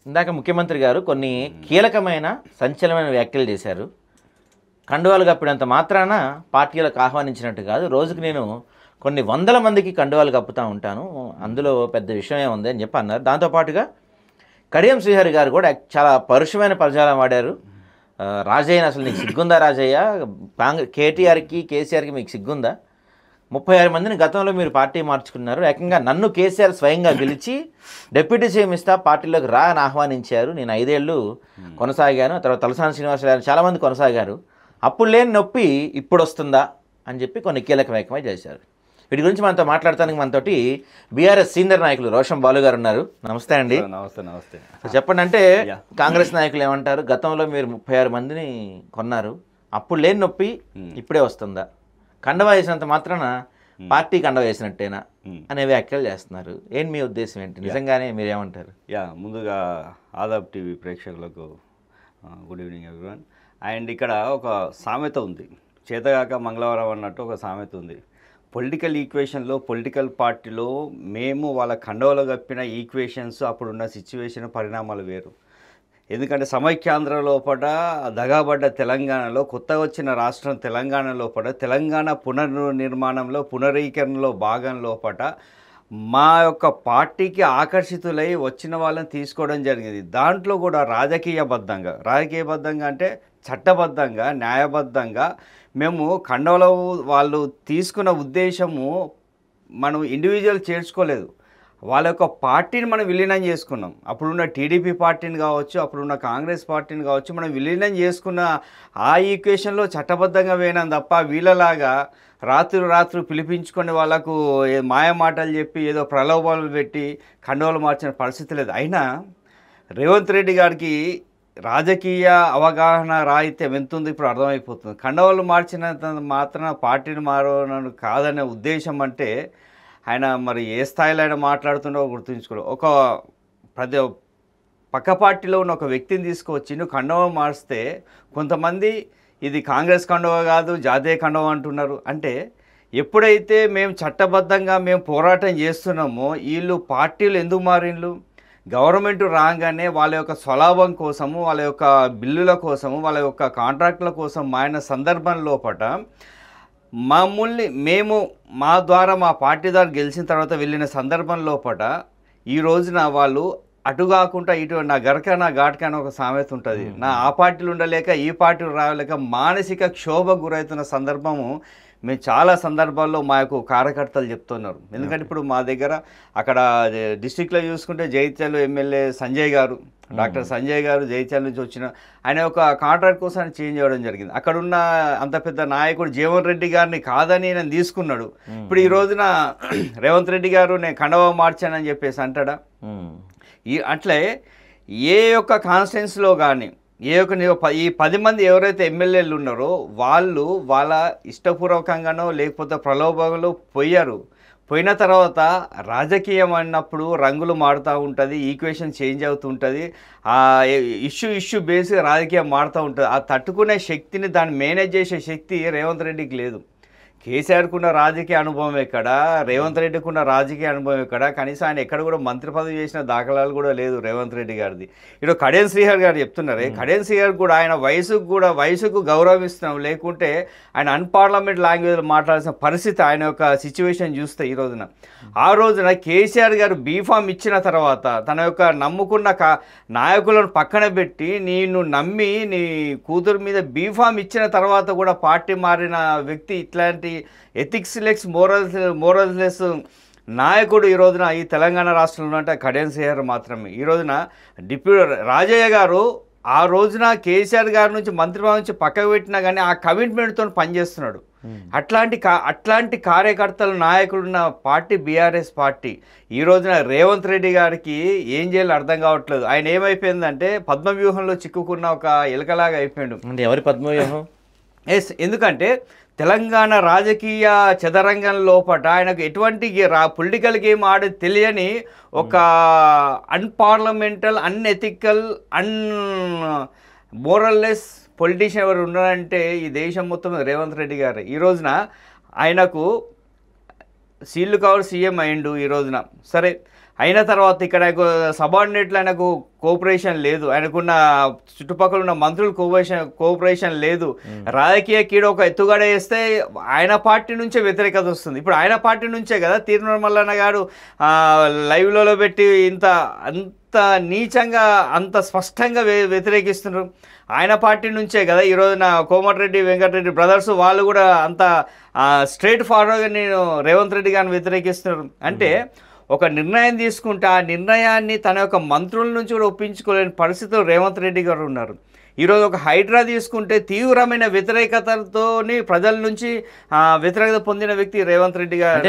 ఇందాక ముఖ్యమంత్రి గారు కొన్ని కీలకమైన సంచలనమైన వ్యాఖ్యలు చేశారు. కండువాలు కప్పినంత మాత్రాన పార్టీలకు ఆహ్వానించినట్టు కాదు, రోజుకి నేను కొన్ని వందల మందికి కండువాలు కప్పుతూ ఉంటాను, అందులో పెద్ద విషయం ఏముంది అని చెప్పి అన్నారు. దాంతోపాటుగా కడియం శ్రీహరి గారు కూడా చాలా పరుషమైన పదజాలం వాడారు. రాజయ్య, అసలు నీకు సిగ్గుందా రాజయ్య? కేటీఆర్కి కేసీఆర్కి మీకు సిగ్గుందా? 36 మందిని గతంలో మీరు పార్టీ మార్చుకున్నారు, ఏకంగా నన్ను కేసీఆర్ స్వయంగా గెలిచి డిప్యూటీ సీఎం ఇస్తా పార్టీలోకి రా అని ఆహ్వానించారు. నేను 5 ఏళ్ళు కొనసాగాను, తర్వాత తలసాని శ్రీనివాసరావు చాలామంది కొనసాగారు, అప్పుడు లేని నొప్పి ఇప్పుడు వస్తుందా అని చెప్పి కొన్ని కీలక వ్యాఖ్యలు చేశారు. వీటి గురించి మనతో మాట్లాడటానికి మనతోటి బీఆర్ఎస్ సీనియర్ నాయకులు రోషన్ బాలు గారు ఉన్నారు. నమస్తే అండి. నమస్తే. చెప్పండి, అంటే కాంగ్రెస్ నాయకులు ఏమంటారు, గతంలో మీరు 36 మందిని కొన్నారు, అప్పుడు లేని నొప్పి ఇప్పుడే వస్తుందా, కండవ వేసినంత మాత్రాన పార్టీ కండవ వేసినట్టేనా అనే వ్యాఖ్యలు చేస్తున్నారు. ఏంటి మీ ఉద్దేశం ఏంటి? నిజంగానే మీరేమంటారు? ముందుగా ఆదాబ్ టీవీ ప్రేక్షకులకు గుడ్ ఈవినింగ్ ఎవ్రీవన్. అండ్ ఇక్కడ ఒక సామెత ఉంది, చేతగాక మంగళవారం అన్నట్టు ఒక సామెత ఉంది. పొలిటికల్ ఈక్వేషన్లో, పొలిటికల్ పార్టీలో మేము వాళ్ళ కండవలో కప్పిన ఈక్వేషన్స్, అప్పుడున్న సిచ్యువేషన్, పరిణామాలు వేరు. ఎందుకంటే సమైక్యాంధ్ర లోపల దగాబడ్డ తెలంగాణలో, కొత్తగా వచ్చిన రాష్ట్రం తెలంగాణ లోపల, తెలంగాణ పునర్నిర్మాణంలో, పునరీకరణలో భాగం లోపల మా యొక్క పార్టీకి ఆకర్షితులై వచ్చిన వాళ్ళని తీసుకోవడం జరిగింది. దాంట్లో కూడా రాజకీయబద్ధంగా అంటే చట్టబద్ధంగా, న్యాయబద్ధంగా మేము కండవలో వాళ్ళు తీసుకున్న ఉద్దేశము మనం ఇండివిజువల్ చేర్చుకోలేదు, వాళ్ళ యొక్క పార్టీని మనం విలీనం చేసుకున్నాం. అప్పుడున్న టీడీపీ పార్టీని కావచ్చు, అప్పుడున్న కాంగ్రెస్ పార్టీని కావచ్చు, మనం విలీనం చేసుకున్న ఆ ఈక్వేషన్లో చట్టబద్ధంగా వేయడం తప్ప వీళ్ళలాగా రాత్రి పిలిపించుకొని వాళ్ళకు మాయ మాటలు చెప్పి ఏదో ప్రలోభాలు పెట్టి కండవలు మార్చిన పరిస్థితి లేదు. అయినా రేవంత్ రెడ్డి గారికి రాజకీయ అవగాహన రాహిత్యం ఎంతుంది ఇప్పుడు అర్థమైపోతుంది. కండవలు మార్చినంత మాత్రాన పార్టీని మారను కాదనే ఉద్దేశం అంటే ఆయన మరి ఏ స్థాయిలో ఆయన మాట్లాడుతుండో గుర్తుంచుకోవాలి. ఒక పక్క పార్టీలో ఉన్న ఒక వ్యక్తిని తీసుకొచ్చి నువ్వు కండవ మార్స్తే కొంతమంది ఇది కాంగ్రెస్ కండవ కాదు జాతీయ కండవ అంటున్నారు. అంటే ఎప్పుడైతే మేము చట్టబద్ధంగా మేము పోరాటం చేస్తున్నామో వీళ్ళు పార్టీలు ఎందుకు మారిండ్లు? గవర్నమెంట్ రాగానే వాళ్ళ యొక్క స్వలాభం కోసము, వాళ్ళ యొక్క బిల్లుల కోసము, వాళ్ళ యొక్క కాంట్రాక్టుల కోసం మారిన సందర్భం లోపల మేము మా ద్వారా మా పార్టీ ద్వారా గెలిచిన తర్వాత వెళ్ళిన సందర్భం లోపల ఈ రోజున వాళ్ళు అటు కాకుండా ఇటు నా గరక నా ఘాటక అని ఒక సామెత ఉంటుంది. నా ఆ పార్టీలు ఉండలేక ఈ పార్టీలు రాలేక మానసిక క్షోభ గురవుతున్న సందర్భము మేము చాలా సందర్భాల్లో మా యొక్క కార్యకర్తలు చెప్తున్నారు. ఎందుకంటే ఇప్పుడు మా దగ్గర అక్కడ డిస్టిక్లో చూసుకుంటే జైత్యాల ఎమ్మెల్యే సంజయ్ గారు, డాక్టర్ సంజయ్ గారు జైత్యాల నుంచి వచ్చిన ఆయన ఒక కాంట్రాక్ట్ కోసం ఆయన చేంజ్ అవ్వడం జరిగింది. అక్కడున్న అంత పెద్ద నాయకుడు జీవన్ రెడ్డి గారిని కాదని నేను తీసుకున్నాడు. ఇప్పుడు ఈ రోజున రేవంత్ రెడ్డి గారు నేను కండవ మార్చానని చెప్పేసి అంటాడా? అట్లే ఏ యొక్క కాన్స్టిట్యున్సీలో కానీ ఈ 10 మంది ఎవరైతే ఎమ్మెల్యేలు ఉన్నారో వాళ్ళు వాళ్ళ ఇష్టపూర్వకంగానో లేకపోతే ప్రలోభంలో పోయిన తర్వాత రాజకీయం అన్నప్పుడు రంగులు మారుతూ ఉంటుంది, ఈక్వేషన్ చేంజ్ అవుతుంటుంది, ఆ ఇష్యూ బేస్గా రాజకీయం మారుతూ ఉంటుంది. ఆ తట్టుకునే శక్తిని, దాన్ని మేనేజ్ చేసే శక్తి రేవంత్ రెడ్డికి లేదు. కేసీఆర్కున్న రాజకీయ అనుభవం ఎక్కడ, రేవంత్ రెడ్డికి ఉన్న రాజకీయ అనుభవం ఎక్కడ? కనీసం ఆయన ఎక్కడ కూడా మంత్రి పదవి చేసిన దాఖలాలు కూడా లేదు రేవంత్ రెడ్డి గారిది. ఇప్పుడు కడియం శ్రీహరి గారు చెప్తున్నారే, కడియం శ్రీహరి కూడా ఆయన వయసుకు గౌరవం ఇస్తున్నాం, లేకుంటే ఆయన అన్పార్లమెంట్ లాంగ్వేజ్లో మాట్లాడాల్సిన పరిస్థితి ఆయన యొక్క సిచ్యువేషన్ చూస్తే ఈ రోజున. ఆ రోజున కేసీఆర్ గారు బీఫామ్ ఇచ్చిన తర్వాత తన యొక్క నమ్ముకున్న నాయకులను పక్కన పెట్టి నేను నమ్మి నీ కూతురు మీద బీఫామ్ ఇచ్చిన తర్వాత కూడా పార్టీ మారిన వ్యక్తి, ఇట్లాంటి ఎథిక్స్ లెస్ మోరల్స్ నాయకుడు ఈ రోజున ఈ తెలంగాణ రాష్ట్రంలో అంటే కడియం శ్రీహరి మాత్రమే. ఈ రోజున రాజయ్య గారు ఆ రోజున కేసీఆర్ గారి నుంచి మంత్రిపదవి నుంచి పక్కకు పెట్టినా కానీ ఆ కమిట్మెంట్తో పనిచేస్తున్నాడు. అట్లాంటి కార్యకర్తలు నాయకులున్న పార్టీ బీఆర్ఎస్ పార్టీ. ఈ రోజున రేవంత్ రెడ్డి గారికి ఏం చేయాలో అర్థం కావట్లేదు. ఆయన ఏమైపోయిందంటే పద్మవ్యూహంలో చిక్కుకున్న ఒక ఎలకలాగా అయిపోయాడు. ఎవరి పద్మవ్యూహం? ఎందుకంటే తెలంగాణ రాజకీయ చదరంగం లోపల ఆయనకు ఎటువంటి పొలిటికల్ గేమ్ ఆడే తెలియని ఒక అన్పార్లమెంటల్, అన్ఎథికల్, మోరల్లెస్ పొలిటీషియన్ ఎవరు ఉన్నారంటే ఈ దేశం మొత్తం రేవంత్ రెడ్డి గారు. ఈ రోజున ఆయనకు సీల్డ్ కవర్ సీఎం అయిండు. ఈ రోజున సరే అయిన తర్వాత ఇక్కడ సబార్డినేట్లు ఆయనకు కోఆపరేషన్ లేదు, ఆయనకున్న చుట్టుపక్కల ఉన్న మంత్రులు కోఆపరేషన్ లేదు, రాజకీయ కీడ ఒక ఎత్తుగడ వేస్తే ఆయన పార్టీ నుంచే వ్యతిరేకత వస్తుంది. ఇప్పుడు ఆయన పార్టీ నుంచే కదా తీర్మానం మల్లన్న గారు లైవ్లలో పెట్టి అంత నీచంగా అంత స్పష్టంగా వ్యతిరేకిస్తున్నారు. ఆయన పార్టీ నుంచే కదా ఈరోజున కోమటిరెడ్డి వెంకటరెడ్డి బ్రదర్స్ వాళ్ళు కూడా అంత స్ట్రైట్ ఫార్వర్డ్గా నేను రేవంత్ రెడ్డి గారిని వ్యతిరేకిస్తున్నారు. అంటే ఒక నిర్ణయం తీసుకుంటే ఆ నిర్ణయాన్ని తన యొక్క మంత్రుల నుంచి కూడా ఒప్పించుకోలేని పరిస్థితిలో రేవంత్ రెడ్డి గారు ఉన్నారు. ఈరోజు ఒక హైడ్రా తీసుకుంటే తీవ్రమైన వ్యతిరేకతతోని ప్రజల నుంచి వ్యతిరేకత పొందిన వ్యక్తి రేవంత్ రెడ్డి గారు.